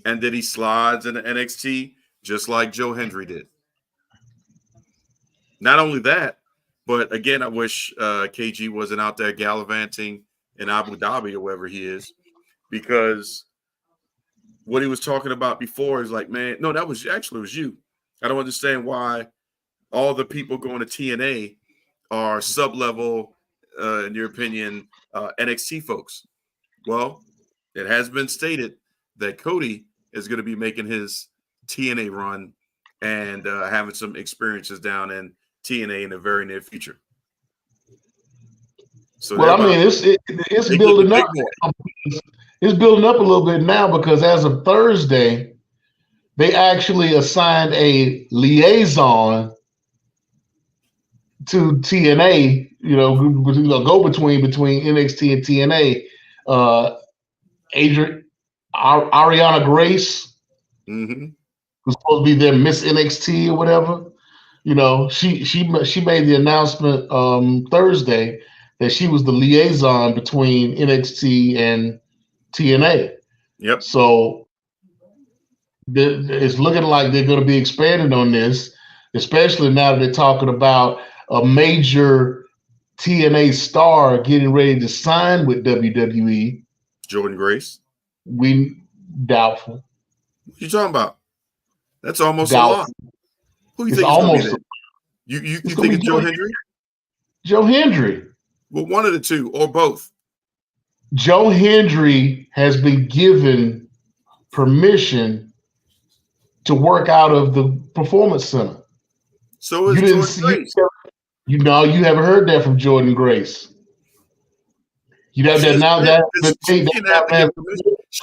And then he slides into NXT just like Joe Hendry did. Not only that, but again, I wish KG wasn't out there gallivanting in Abu Dhabi or wherever he is, because what he was talking about before is like, man, no, that was actually it was you. I don't understand why all the people going to TNA are sub-level, in your opinion, NXT folks. Well, it has been stated that Cody is going to be making his TNA run and having some experiences down in TNA in the very near future. So well, I mean, it's building up. It's building up a little bit now because as of Thursday, they actually assigned a liaison to TNA. You know, go between NXT and TNA. Ariana Grace, who's supposed to be their Miss NXT or whatever. You know, she made the announcement Thursday that she was the liaison between NXT and TNA. Yep. So it's looking like they're going to be expanding on this, especially now that they're talking about a major TNA star getting ready to sign with WWE. Jordan Grace. We doubtful. What you talking about? That's almost doubtful. A lot. Who you think is going to be there? You think it's Joe Hendry? Joe Hendry. Well, one of the two or both. Joe Hendry has been given permission to work out of the Performance Center. So is Jordan Grace. You haven't heard that from Jordan Grace. You know that now she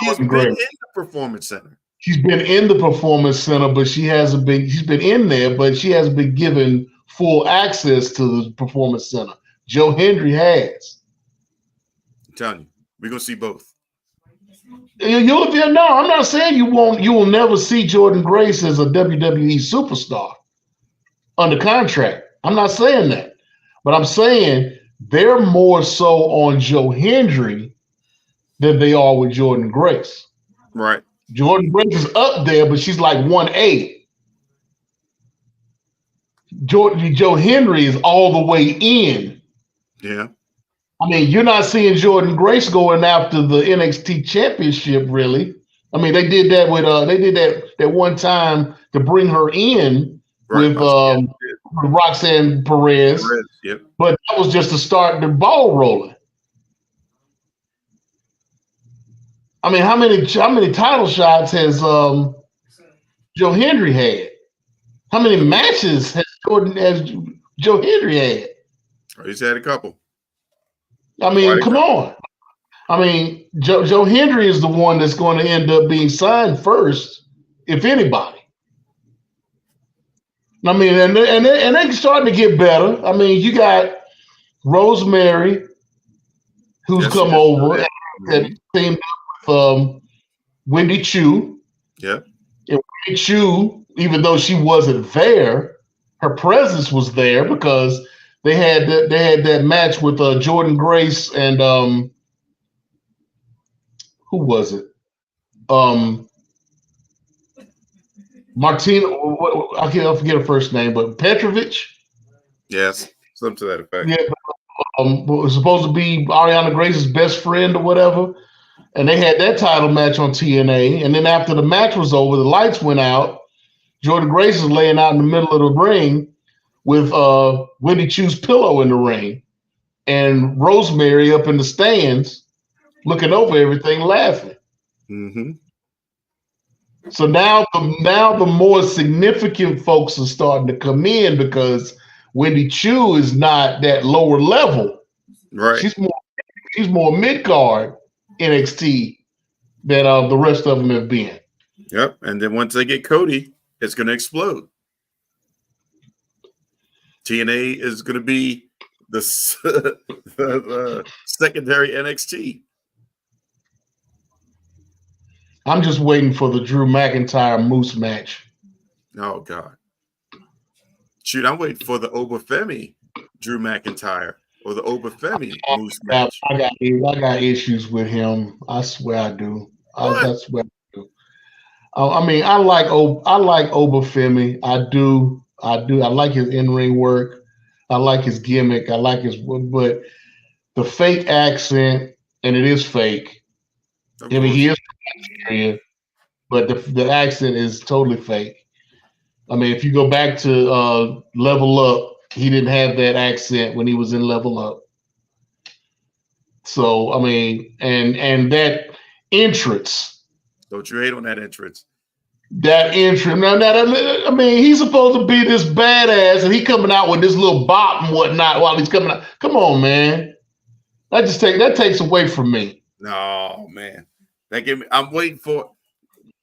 has been in the Performance Center. She's been in the Performance Center, but she's been in there, but she hasn't been given full access to the Performance Center. Joe Hendry has. I'm telling you, we're gonna see both. No, I'm not saying you won't. You will never see Jordan Grace as a WWE superstar under contract. I'm not saying that, but I'm saying they're more so on Joe Hendry than they are with Jordan Grace. Right. Jordan Grace is up there, but she's like 1A. Joe Hendry is all the way in. Yeah. I mean, you're not seeing Jordan Grace going after the NXT championship, really. I mean, they did that with that one time to bring her in with Roxanne Perez. Yep. But that was just to start the ball rolling. I mean, how many title shots has Joe Hendry had? How many matches has Joe Hendry had? He's had a couple. I mean, come on. I mean, Joe Hendry is the one that's going to end up being signed first, if anybody. I mean, and they're starting to get better. I mean, you got Rosemary, who's come over and teamed up with Wendy Chu. Yeah. And Wendy Chu, even though she wasn't there, her presence was there because they had that match with Jordan Grace and who was it? Martina. I forget her first name, but Petrovich. Yes, something to that effect. Yeah, was supposed to be Ariana Grace's best friend or whatever, and they had that title match on TNA. And then after the match was over, the lights went out. Jordan Grace is laying out in the middle of the ring with Wendy Chu's pillow in the ring, and Rosemary up in the stands looking over everything, laughing. Mm-hmm. So now the more significant folks are starting to come in because Wendy Chu is not that lower level. Right. She's more mid-card NXT than the rest of them have been. Yep. And then once they get Cody, it's going to explode. TNA is going to be the secondary NXT. I'm just waiting for the Drew McIntyre Moose match. Oh God. Shoot, I'm waiting for the Obafemi Drew McIntyre or the Obafemi Moose match. I got issues with him. I swear I do. What? I swear I do. I mean, I like Obafemi. I do. I do. I like his in ring work. I like his gimmick. I like his, but the fake accent, and it is fake. Of I mean, course. he is from Nigeria, but the accent is totally fake. I mean, if you go back to Level Up, he didn't have that accent when he was in Level Up. So I mean, and that entrance, Don't you hate on that entrance? that entrance. I mean, he's supposed to be this badass, and he coming out with this little bop and whatnot while he's coming out. Come on, man. That takes away from me. No, man. I'm waiting for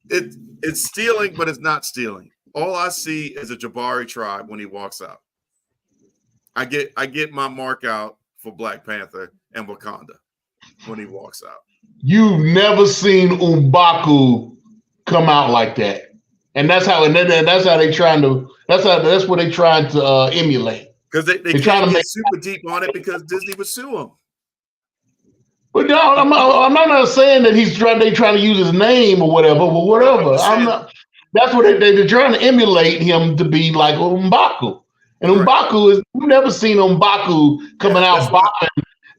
it. It's stealing, but it's not stealing. All I see is a Jabari tribe when he walks out. I get my mark out for Black Panther and Wakanda when he walks out. You've never seen Umbaku come out like that, and that's how they trying to. That's what they trying to emulate. Because they They're can't trying to get make. super deep on it because Disney would sue them. But no, I'm not saying that they trying to use his name or whatever, but whatever. I'm not. That's what they're trying to emulate him to be like Umbaku. And Right. Umbaku is, you've never seen Umbaku coming out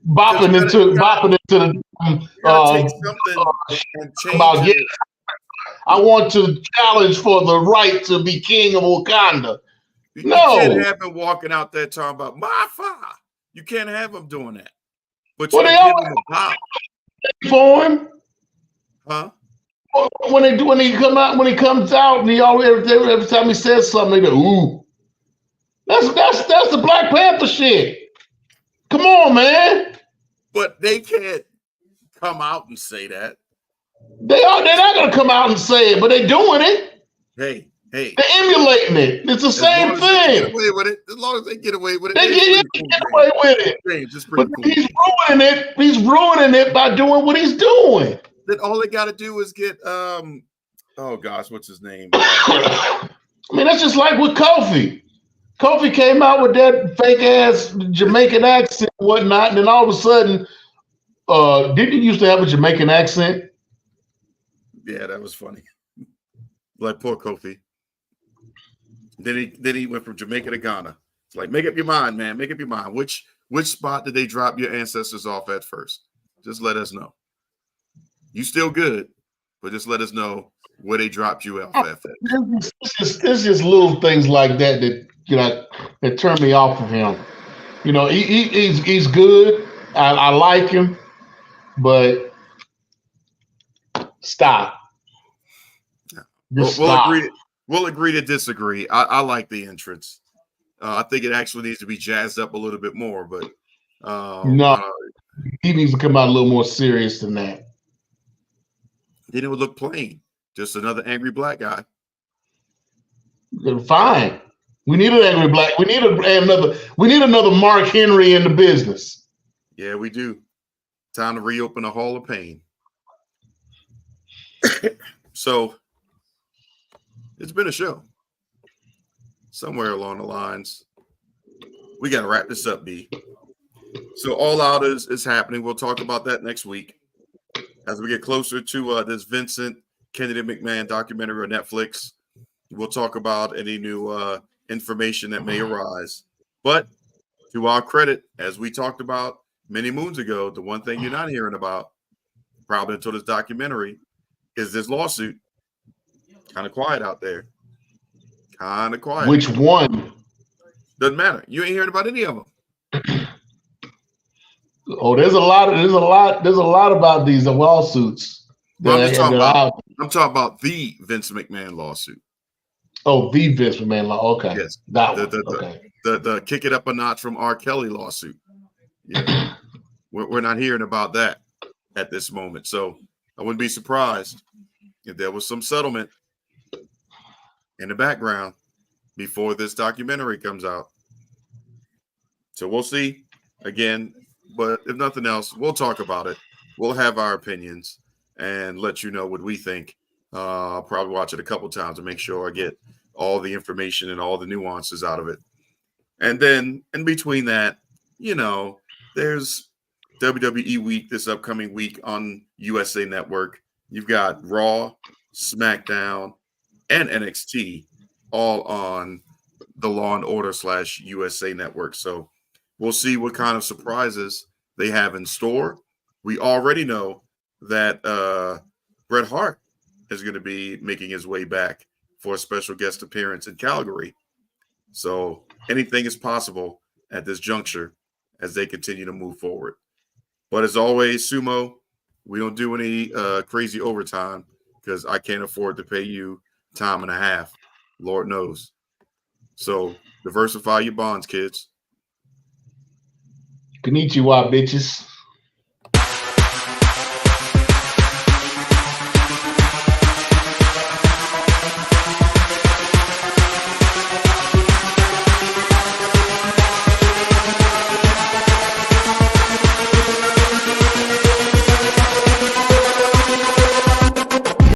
bopping into the take something and change about, it. I want to challenge for the right to be king of Wakanda. You No. can't have him walking out there talking about my father. You can't have him doing that. But you Well, they can give him a pop. For him. Huh? When he comes out, and he always every time he says something, they go, ooh. That's the Black Panther shit. Come on, man. But they can't come out and say that. They're not gonna come out and say it, but they're doing it. Hey. They're emulating it. It's the same thing. They get away with it. As long as they get away with it, they get away with it. But cool. He's ruining it by doing what he's doing. Then all they got to do is get oh gosh, what's his name? I mean, that's just like with Kofi. Kofi came out with that fake ass Jamaican accent and whatnot, and then all of a sudden, didn't he used to have a Jamaican accent? Yeah, that was funny. Like poor Kofi. Then he went from Jamaica to Ghana. It's like, make up your mind, man. Make up your mind. Which spot did they drop your ancestors off at first? Just let us know. You still good, but just let us know where they dropped you off at. It's just little things like that that turn me off of him. You know, he's good. I like him, but stop. We'll agree to disagree. I like the entrance. I think it actually needs to be jazzed up a little bit more, but no, he needs to come out a little more serious than that. Then it would look plain, just another angry black guy. Fine. We need an angry black. We need another Mark Henry in the business. Yeah, we do. Time to reopen the Hall of Pain. So it's been a show. Somewhere along the lines, we got to wrap this up, B. So All Out is happening. We'll talk about that next week as we get closer to this Vincent Kennedy McMahon documentary on Netflix. We'll talk about any new information that may arise. But to our credit, as we talked about many moons ago, the one thing you're not hearing about, probably until this documentary, is this lawsuit. Kind of quiet out there. Kind of quiet. Which one? Doesn't matter. You ain't hearing about any of them. Oh, there's a lot about these lawsuits. I'm talking about the Vince McMahon lawsuit. Oh, the Vince McMahon law. Okay. Yes. The kick it up a notch from R. Kelly lawsuit. Yeah. We're not hearing about that at this moment. So I wouldn't be surprised if there was some settlement in the background before this documentary comes out. So we'll see again. But if nothing else, we'll talk about it. We'll have our opinions and let you know what we think. I'll probably watch it a couple times to make sure I get all the information and all the nuances out of it. And then in between that, there's WWE Week this upcoming week on USA Network. You've got Raw, SmackDown, and NXT all on the Law and Order / USA Network. So we'll see what kind of surprises they have in store. We already know that Bret Hart is going to be making his way back for a special guest appearance in Calgary. So anything is possible at this juncture as they continue to move forward. But as always, Sumo, we don't do any crazy overtime because I can't afford to pay you time and a half. Lord knows. So diversify your bonds, kids. Konnichiwa, bitches.